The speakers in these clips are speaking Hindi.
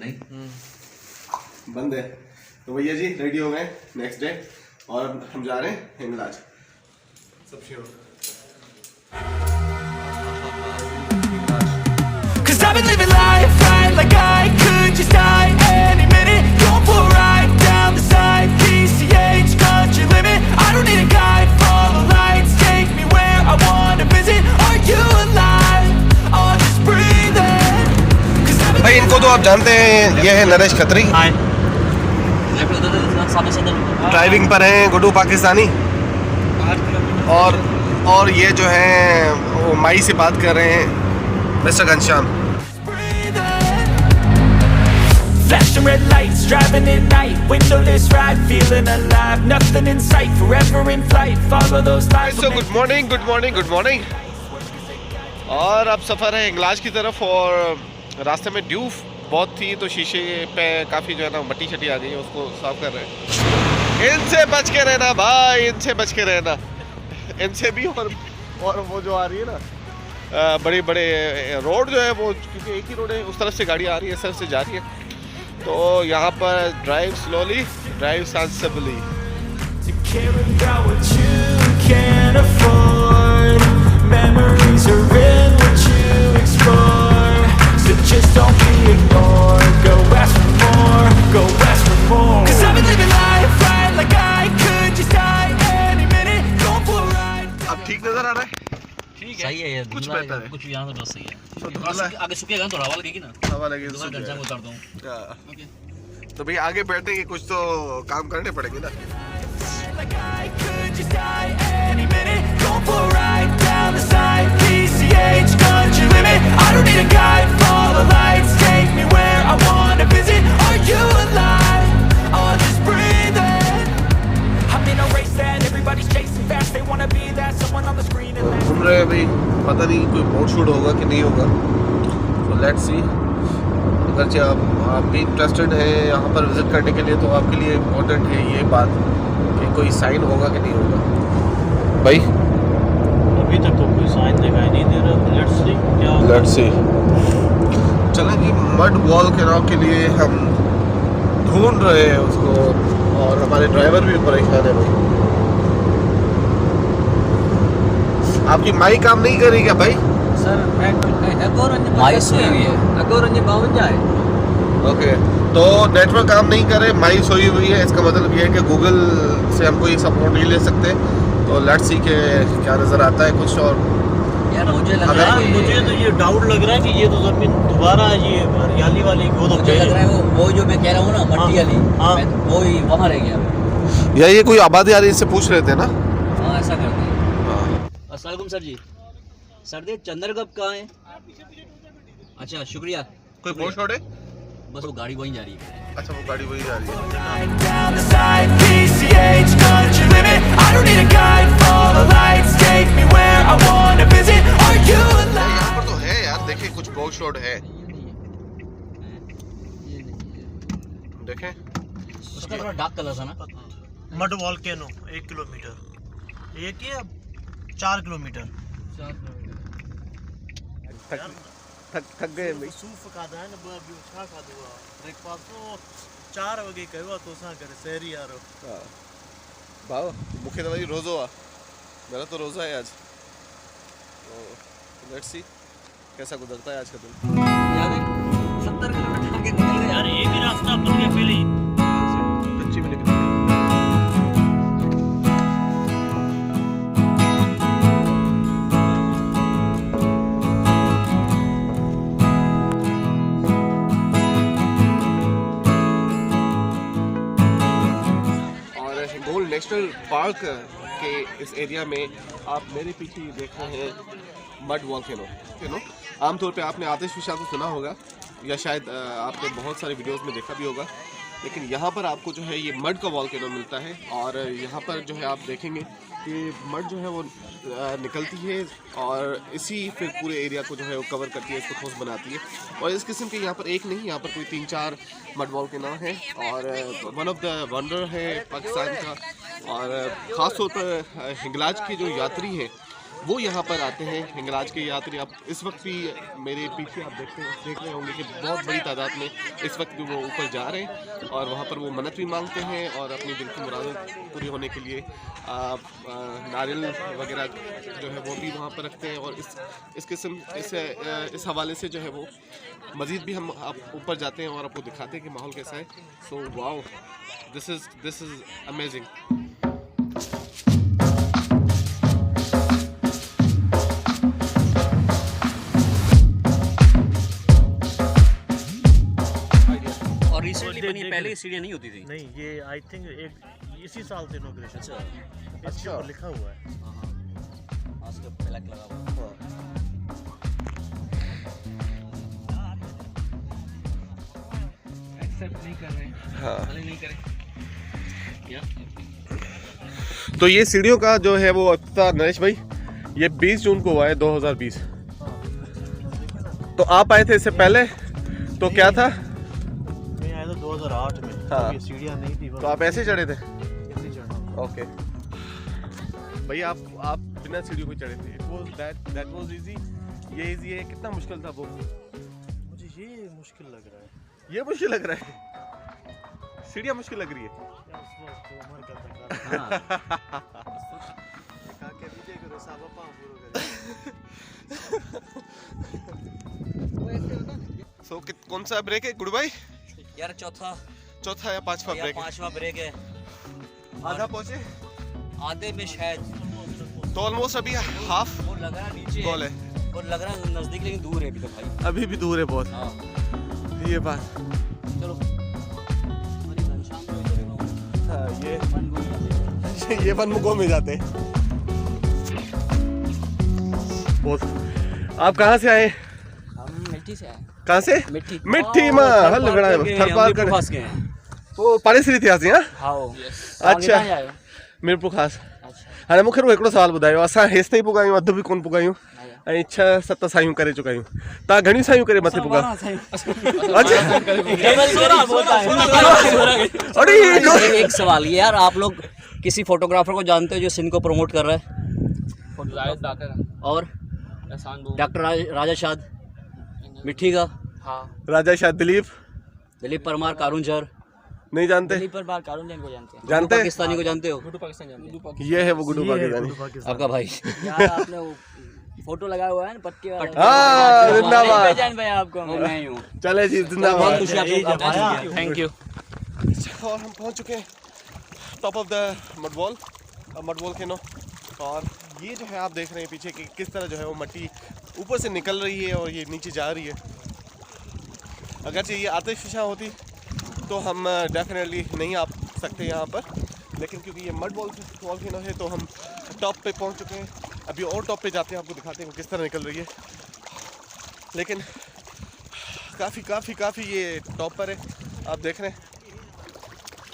नहीं बंद है। तो भैया जी रेडी हो गए नेक्स्ट डे और हम जा रहे हैं हिंगलाज। सब share Cause I've been living life right like I could just die any minute. Going for a ride down the side, PCH country limit. I don't need a guide, follow lights, take me where I wanna visit. Are you alive? Or just breathing? Cause I've been भाई इनको तो आप जानते हैं, ये है नरेश खत्री, ड्राइविंग पर हैं गुड्डू पाकिस्तानी, और ये जो है वो माई से बात कर रहे हैं mister Ghanshyam. flashing red lights, driving at night, windowless ride, feeling alive, nothing in sight, forever in flight, follow those lights. So good morning good morning good morning. और अब सफ़र है हिंगलाज की तरफ और रास्ते में ड्यू बहुत थी तो शीशे पे काफ़ी जो है ना मट्टी शट्टी आ गई है, उसको साफ कर रहे हैं। इनसे बच के रहना भाई, इनसे बच के रहना, इनसे भी। और वो जो आ रही है ना बड़े बड़े रोड जो है वो, क्योंकि एक ही रोड है, उस तरफ से गाड़ी आ रही है, इस तरफ से जा रही है, तो यहाँ पर drive slowly, drive sensibly. Memories are in what you explore, so just don't be ignored. Go ask for more, go ask for more. Cause I've been living life right like I could just die any minute. Going for a ride. अब ठीक नजर आ रहा है? ठीक है, सही है ये, कुछ बेहतर है, कुछ यहाँ से बस सही है। तो धुंधला है, आगे सूखेगा तो हवा लगेगी ना, हवा लगेगी तो दोबारा सूख घनश्याम जाएगा। उतार दूँ। हाँ। तो भैया आगे बैठने के कुछ तो काम करने पड़ेंगे ना। Like I could just die any minute. Going for a ride down the side, PCH country limit. I don't need a guide, follow lights, take me where I wanna visit. Are you alive? Or just breathing? I'm in a race that everybody's chasing fast. They wanna be that someone on the screen and घूम रहे हैं अभी, पता नहीं कोई बोट शूट होगा कि नहीं होगा, तो लेट्स सी। अगरचे आप भी इंटरेस्टेड हैं यहाँ पर विज़िट करने के लिए, तो आपके लिए इम्पोर्टेंट है ये बात कि कोई साइन होगा कि नहीं होगा। भाई अभी तक तो कोई साइन दिखाई नहीं दे रहा, लेट्स सी क्या होगा। Let's see. चलें जी, मड वॉल कैनाल के लिए हम ढूंढ रहे हैं उसको, और हमारे ड्राइवर भी परेशान है भाई। आपकी माई काम नहीं कर रही क्या भाई? सर माई सोई हुई है, अगोरंज 52 है। ओके, तो नेटवर्क काम नहीं करे, माई सोई हुई है, इसका मतलब ये है कि गूगल से हम कोई सपोर्ट नहीं ले सकते। तो लेट्स सी के क्या नज़र आता है कुछ। और यार मुझे लग अगर- रहा है मुझे तो ये डाउट लग रहा है कि ये तो जमीन दोबारा ये हरियाली वाली वो तो मुझे लग रहा है वो जो मैं कह रहा हूँ ना मट्टी वाली, हाँ। वो ही वहाँ रह गया। या ये कोई आबादी आ रही, इससे पूछ रहे थे ना। हाँ ऐसा करते हैं। अस्सलाम वालेकुम सर जी। सर दे चंदर कब कहाँ है? अच्छा शुक्रिया। कोई बोट शॉट है? बस वो गाड़ी वहीं जा रही है। अच्छा, वो गाड़ी वही जा रही है। ride down the side, PCH country limit. I don't need a guide, follow lights, take me where I wanna visit. Are you alive? यहाँ पर तो है यार, देखिए कुछ बोट शॉट है, देखें। उसका थोड़ा डार्क कलर था ना। मड वॉल्केनो 1 किलोमीटर, एक या 4 किलोमीटर। थक गए भाई। सूफ का था ना बाबू, छा का दुआ ब्रेकफास्ट तो 4 बजे कहवा तो सा करे शहरी यारो। भाव मुख्य दवाई रोज़ो आ, मेरा तो रोज़ा है आज, तो लेट्स सी कैसा गुजरता है आज का दिन। यार 70 किलोमीटर आगे निकल गए यार ये भी रास्ता बन गया पहले ही। कच्ची में निकली। हिंगोल नेशनल पार्क के इस एरिया में आप मेरे पीछे ये देख रहे हैं मड वॉल्केनो। आमतौर पे आपने आतिश फिशा को सुना होगा, या शायद आपने बहुत सारे वीडियोस में देखा भी होगा, लेकिन यहाँ पर आपको जो है ये मड का वॉल्केनो मिलता है। और यहाँ पर जो है आप देखेंगे कि मड जो है वो निकलती है और इसी फिर पूरे एरिया को जो है वो कवर करती है, इसको ठोस बनाती है। और इस किस्म के यहाँ पर एक नहीं, यहाँ पर कोई 3-4 मड वॉल्केनो है, और वन ऑफ द वंडर है पाकिस्तान का। और ख़ास तौर पर हिंगलाज के जो यात्री हैं वो यहाँ पर आते हैं हिंगलाज के यात्री। आप इस वक्त भी मेरे पीछे आप देख रहे होंगे कि बहुत बड़ी तादाद में इस वक्त भी वो ऊपर जा रहे हैं और वहाँ पर वो मन्नत भी मांगते हैं और अपनी दिल की मुरादें पूरी होने के लिए नारियल वगैरह जो है वो भी वहाँ पर रखते हैं। और इस किस्म इस हवाले से जो है वो मज़ीद भी हम आप ऊपर जाते हैं और आपको दिखाते हैं कि माहौल कैसा है। So wow, this is amazing. और रिसेंटली बनी, पहले सीढ़ियाँ नहीं होती थी। नहीं, ये आई थिंक एक इसी साल से इनॉग्रेशन। अच्छा, इसके ऊपर लिखा हुआ है। हाँ, उसके फ्लैग लगा हुआ है। एक्सेप्ट नहीं कर रहे हैं। हाँ, नहीं करें क्या? तो ये सीढ़ियों का जो है वो इफ्तिताह नरेश भाई ये 20 जून को हुआ है 2020। तो आप आए थे इससे पहले तो क्या था? मैं आया था 2008 में। हाँ। ये सीढ़ियाँ नहीं थी, तो आप ऐसे चढ़े थे? ऐसे ही चढ़ना। ओके भाई, आप बिना सीढ़ियों को चढ़े थे। That was easy. ये इजी है, कितना मुश्किल था वो? मुझे ये मुश्किल लग रहा है। ये मुश्किल लग रहा है, सीढ़ियाँ मुश्किल लग रही है। क्या उस वक्त तो उम्र का तकाजा। हाँ, काके विजय करो साबा पाँव पूरो करो। सो कौन सा ब्रेक है गुड भाई? यार चौथा चौथा या पांचवा या ब्रेक है? पांचवा ब्रेक है। आधा पहुंचे आधे में शायद तो ऑलमोस्ट अभी हाफ वो लग रहा है नीचे गोल है। और लग रहा है नजदीक, लेकिन दूर है अभी तक भाई। अभी भी दूर है बहुत। हाँ ये बात। चलो। अरे घनश्याम तो इधर ही हाँ, ये मन घूम जाते हैं। ये वनमुखों में जाते हैं बहुत। आप कहाँ से आए? हम मिट्टी से आए। कहाँ से? मिट्टी मां हल लगड़ा है थरपाल कर फंस गए हैं। ओ पाड़ेसरी थी आसी। हां हाँ अच्छा, मीरपुर खास। हाणे मूंखे हिकिड़ो सवाल ॿुधायो, असां हेसि ताईं पुॻा आहियूं, अधु बि कोन पुॻा आहियूं ऐं 6-7 सायूं करे चुका आहियूं। तव्हां घणियूं सायूं करे मथे पुॻा? अरे एक सवाल ये यार, आप लोग किसी फोटोग्राफर को जानते हो जो सिंध को प्रमोट कर रहा है? और डॉक्टर राजा शाद मिट्टी का। हाँ, राजा शाह दिलीप परमार कारुंझर। नहीं जानते? दिलीप परमार कारुंझर को जानते हैं? जानते हैं? पाकिस्तानी को जानते हो? ये है वो गुड्डू पाकिस्तानी, आपका भाई। यार आपने वो फोटो लगाया हुआ है ना पटके वाला। हाँ, जिंदाबाद। पहचान भाई आपको? मैं ही हूँ। चले जी, जिंदाबाद। खुशी आपको, थैंक यू। और हम पहुंच चुके हैं टॉप ऑफ द मडवॉल कैनो। और ये जो है आप देख रहे हैं पीछे कि किस तरह जो है वो मिट्टी ऊपर से निकल रही है और ये नीचे जा रही है। अगरचे ये आतिशफिशा होती तो हम डेफिनेटली नहीं आ सकते यहाँ पर, लेकिन क्योंकि ये मड वॉल्केनो है तो हम टॉप पे पहुँच चुके हैं। अभी और टॉप पे जाते हैं, आपको दिखाते हैं किस तरह निकल रही है। लेकिन काफ़ी ये टॉप पर है। आप देख रहे हैं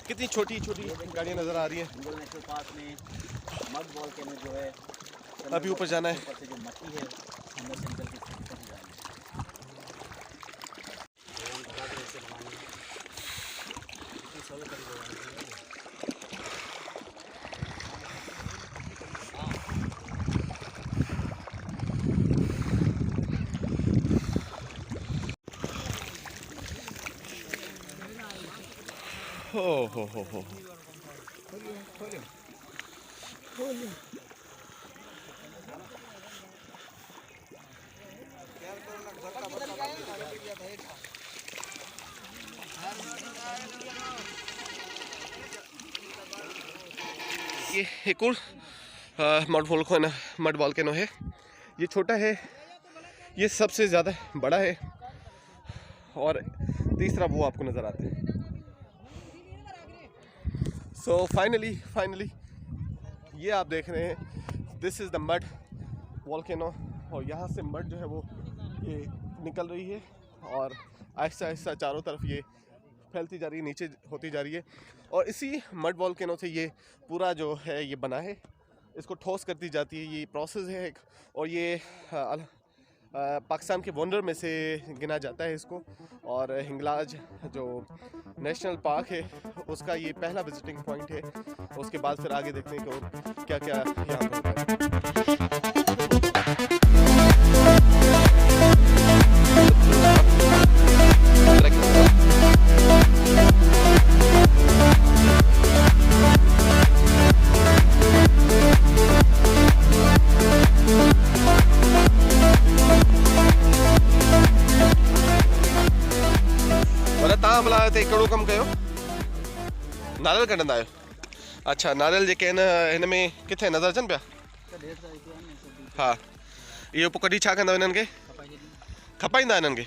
कितनी छोटी छोटी गाड़ियाँ नज़र आ रही हैं। नेशनल पार्क में मड वॉल्केनो जो है, अभी ऊपर जाना है। ऊपर से जो मट्टी है अंदर से निकल के ऊपर जाना है। हो। ये एक और मड वॉल्केनो है। ये छोटा है, ये सबसे ज़्यादा बड़ा है, और तीसरा वो आपको नज़र आता है। सो फाइनली ये आप देख रहे हैं, this is the mud volcano. और यहाँ से मड जो है वो ये निकल रही है और आहिस्ता आहिस्ता चारों तरफ ये फैलती जा रही है, नीचे होती जा रही है। और इसी मड वॉल्केनो से ये पूरा जो है ये बना है, इसको ठोस करती जाती है, ये प्रोसेस है एक। और ये पाकिस्तान के वंडर में से गिना जाता है इसको। और हिंगलाज जो नेशनल पार्क है उसका ये पहला विजिटिंग पॉइंट है। उसके बाद फिर आगे देखते हैं कि और क्या क्या यहाँ पर होता है। तव्हां भला हिते कहिड़ो कमु कयो? नारियल कढंदा आहियो? अच्छा, नारियल जेके आहिनि हिन में किथे नज़र अचनि पिया? हा, इहो पोइ कढी छा कंदव हिननि खे? खपाईंदा हिननि खे?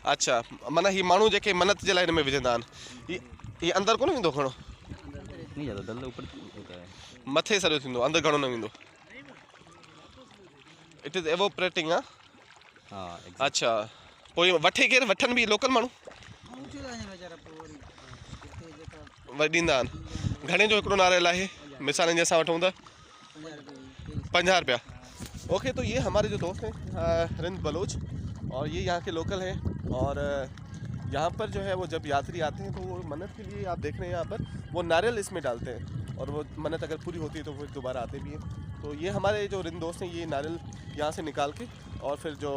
अच्छा, माना हीअ माण्हू जेके मन्नत जे लाइ हिन में विझंदा आहिनि, हीअ अंदरि कोन वेंदो खणो? नहीं ज़्यादा दल ऊपर होता है। मथे सॼो थींदो, अंदरि घणो न वेंदो। It is evaporating. हा, हाँ अच्छा, पोइ वठे केरु? वठनि बि लोकल माण्हू वरी ॾींदा आहिनि। घणे जो हिकिड़ो नारियल आहे मिसाल जे असां वठूं त? 50 रुपया। ओके, तो ये हमारे जो दोस्त हैं रिंद बलोच, और ये यहाँ के लोकल हैं, और यहाँ पर जो है वो जब यात्री आते हैं तो वो मन्नत के लिए आप देख रहे हैं यहाँ पर वो नारियल इसमें डालते हैं, और वो मन्नत अगर पूरी होती है तो फिर दोबारा आते भी हैं। तो ये हमारे जो रिंद दोस्त हैं ये नारियल यहाँ से निकाल के और फिर जो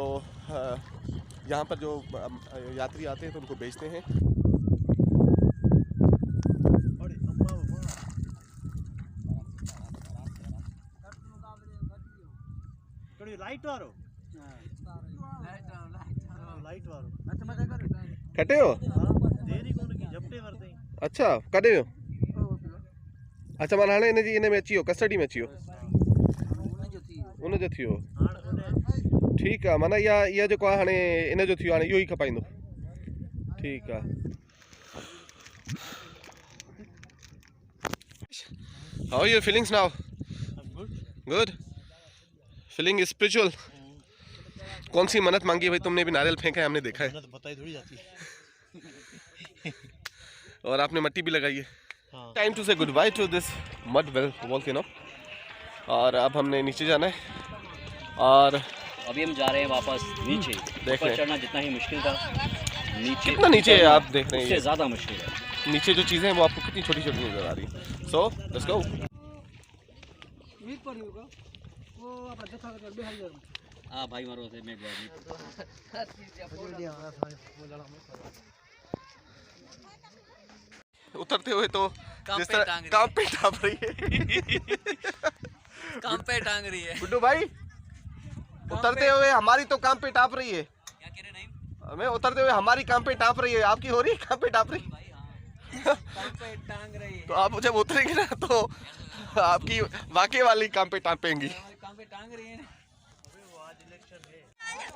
यहाँ पर जो यात्री आते हैं तो उनको बेचते हैं। लाइट वारो लाइट वारो कटे हो? देरी कोन की झपटे वरते। अच्छा, कॾहिं वियो? अच्छा, माना हाणे हिन में अची वियो, कस्टडी में अची वियो, उनजो थी वियो। ठीकु आहे, माना इहा जेको आहे हाणे इन जो थी वियो, हाणे इहो ई खपाईंदो। ठीकु आहे। How are your feelings now? Good. Feeling spiritual. कौन सी मन्नत मांगी भाई? तुमने भी नारियल फेंका है, हमने देखा है। तो बताई थोड़ी जाती है। और आपने मिट्टी भी लगाई है। हाँ। टाइम टू से good by two this mud volcano. और अब हमने नीचे जाना है, और अभी हम जा रहे हैं वापस नीचे। ऊपर चढ़ना जितना ही मुश्किल था, नीचे कितना नीचे है आप देख रहे हैं, उससे ज़्यादा मुश्किल है। नीचे जो चीज़ें हैं वो आपको कितनी छोटी छोटी नजर आ रही है। So let's go. हाँ भाई मारो से मैं उतरते हुए तो जिस तरह काम पे टाप रही है। काम पे टांग रही है गुड्डू भाई, उतरते हुए हमारी तो काम पे टाप रही है। क्या कह रहे नहीं? हमें उतरते हुए हमारी काम पे टाप रही है, आपकी हो रही है काम पे टाप रही है? काम पे टांग रही है। तो आप जब उतरेंगे ना तो आपकी वाकई वाली काम पे टापेंगी। काम पे टांग रही है।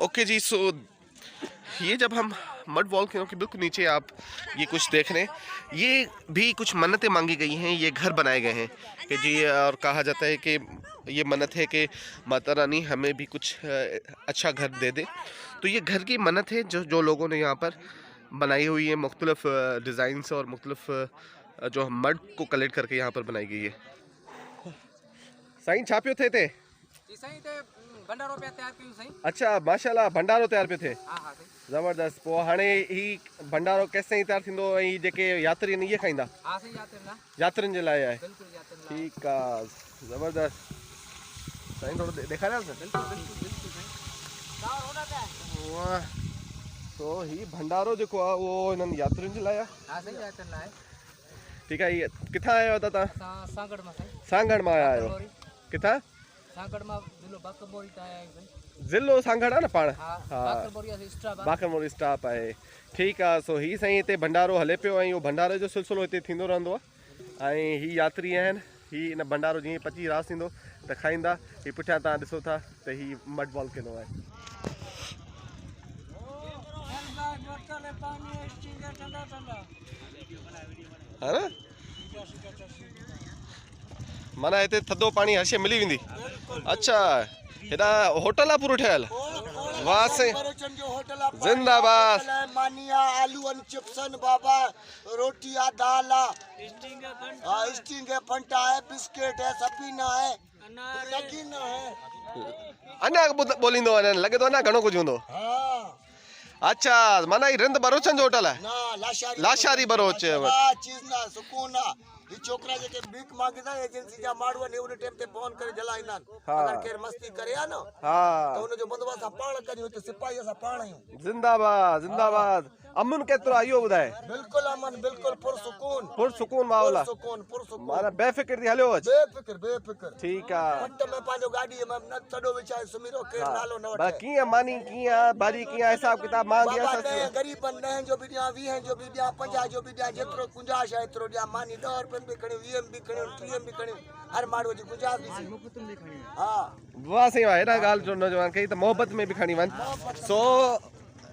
ओके जी, सो ये जब हम मड वॉल्केनो के बिल्कुल नीचे आप ये कुछ देख रहे हैं, ये भी कुछ मन्नतें मांगी गई हैं, ये घर बनाए गए हैं कि जी, और कहा जाता है कि ये मन्नत है कि माता रानी हमें भी कुछ अच्छा घर दे दे। तो ये घर की मन्नत है जो लोगों ने यहाँ पर बनाई हुई है, मुख्तलिफ डिज़ाइन से और मुख्तलिफ जो मड को कलेक्ट करके यहाँ पर बनाई गई है। साईं छापियो थे भंडारो पे तैयार कयूं सही। अच्छा, माशाल्लाह, भंडारो तैयार पे थे। हां हां सही, ज़बरदस्त। पोइ हाणे ही भंडारो केसिताईं तैयार थींदो ऐं जेके यात्री आहिनि इहे खाईंदा? हां सही, यात्रियुनि जे लाइ आहे। बिल्कुल यात्रियुनि लाइ। ठीकु आहे, ज़बरदस्त। साईं थोरो ॾेखारियांसि। बिल्कुल बिल्कुल बिल्कुल सही। सावर होना क्या है? वाह, तो ही भंडारो जेको आहे उहो हिननि यात्रियुनि जे लाइ आहे। हां सही, यात्रियुनि लाइ। ठीकु आहे। किथां आया आहियो तव्हां? सांगड़ मां सही। सांगड़ मां आया आहियो? किथां? सांगड़ मां जिलो बाकरबोरी ता आया आहियूं सही। ज़िलो सांगड़ आहे न पाण? हां, बाकरबोरी स्टाफ आहे। बाकरबोरी स्टाफ आहे। ठीकु आहे। सो ही साईं हिते भंडारो हले पियो ऐं इहो भंडारे जो सिलसिलो हिते थींदो रहंदो आहे, ऐं ही यात्री आहिनि, ही इन भंडारो जीअं पची रास थींदो त खाईंदा। ही पुठियां तव्हां ॾिसो था त ही मड वॉल्केनो आहे। हा न, माना हिते थधो पाणी हर शइ मिली वेंदी। अच्छा, हेॾा होटल आहे पूरो ठहियल? वाह साईं, जिंदाबाद। मानिया आलू अन चिप्सन बाबा, रोटी आ, दाल आ, स्टिंग है, फंटा है, बिस्किट है, सबीना है, नगीना है। अञा बोलींदो वञनि, लॻे थो अञा घणो कुझु हूंदो। हाँ अच्छा, माना ही रिंद बरोचनि जो होटल आहे? ना, लाशारी बरोच। चीज ना, सुकून ना। ही छोकरा जेके भीख मांगदा एजेंसी जा माण्हू ने उन टाइम ते फोन करे जलाईंदा। अगर केर मस्ती करे आ न, हां, तो उन जो बंदोबस्त पाण करियो, ते सिपाही असा पाण आहियूं। जिंदाबाद जिंदाबाद। अमन के तो आइयो बुधाए बिल्कुल अमन, बिल्कुल पुरसुकून, पुरसुकून माहौल पुरसुकून। माना बेफिक्र थी हलियो अच बेफिक्र। ठीक आहे पट में पंहिंजो गाॾीअ में न सॼो विछाए सुम्ही रहो, केरु नालो न बा वठे। कीअं मानी कीअं भाॼी कीअं हिसाब किताब महांगी बाबा आहे ॾह ग़रीबनि 10 जो बि ॾियां, 20 जो बि ॾियां, 50 जो बि ॾियां, जेतिरो गुंजाइश आहे एतिरो ॾियां। मानी 10 रुपयनि बि खणियो, 20 बि खणियो, 30 बि खणियो, हर माण्हूअ जी गुंजाइश ॾिसी। हा वाह सही आहे हेॾा ॻाल्हि जो नौजवान कई त मोहबत में बि खणी वञ। सो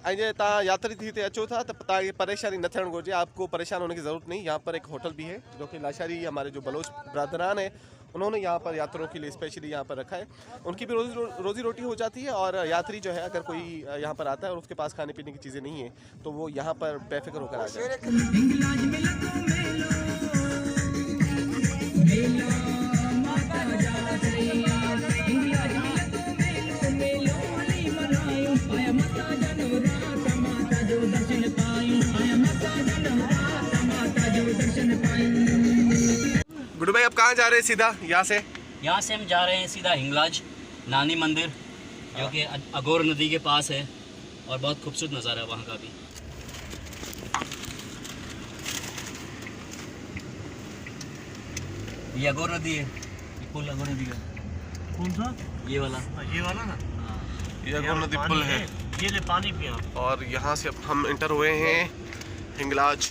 ऐं जे तव्हां यात्री थी ते अचो था तो तव्हांखे परेशानी न थियण घुरिजे, आपको परेशान होने की ज़रूरत नहीं। यहाँ पर एक होटल भी है जो कि लाशारी हमारे जो बलोच बरादरान है उन्होंने यहाँ पर यात्रियों के लिए स्पेशली यहाँ पर रखा है। उनकी भी रोज़ी रोटी हो जाती है और यात्री जो है अगर कोई यहाँ पर आता है और उसके पास खाने पीने की चीज़ें नहीं है तो वो यहाँ पर बेफिक्र होकर आ जाए। गुड्डू भाई अब कहाँ जा रहे हैं सीधा यहाँ से? यहाँ से हम जा रहे हैं सीधा हिंगलाज नानी मंदिर, जो कि अगोर नदी के पास है और बहुत खूबसूरत नज़ारा है वहाँ का भी। ये अगोर नदी है, ये पुल अगोर नदी का। कौन सा? ये वाला ना। ये अगोर नदी पुल है ये ले पानी पिया। और यहाँ से अब हम इंटर हुए हैं हिंगलाज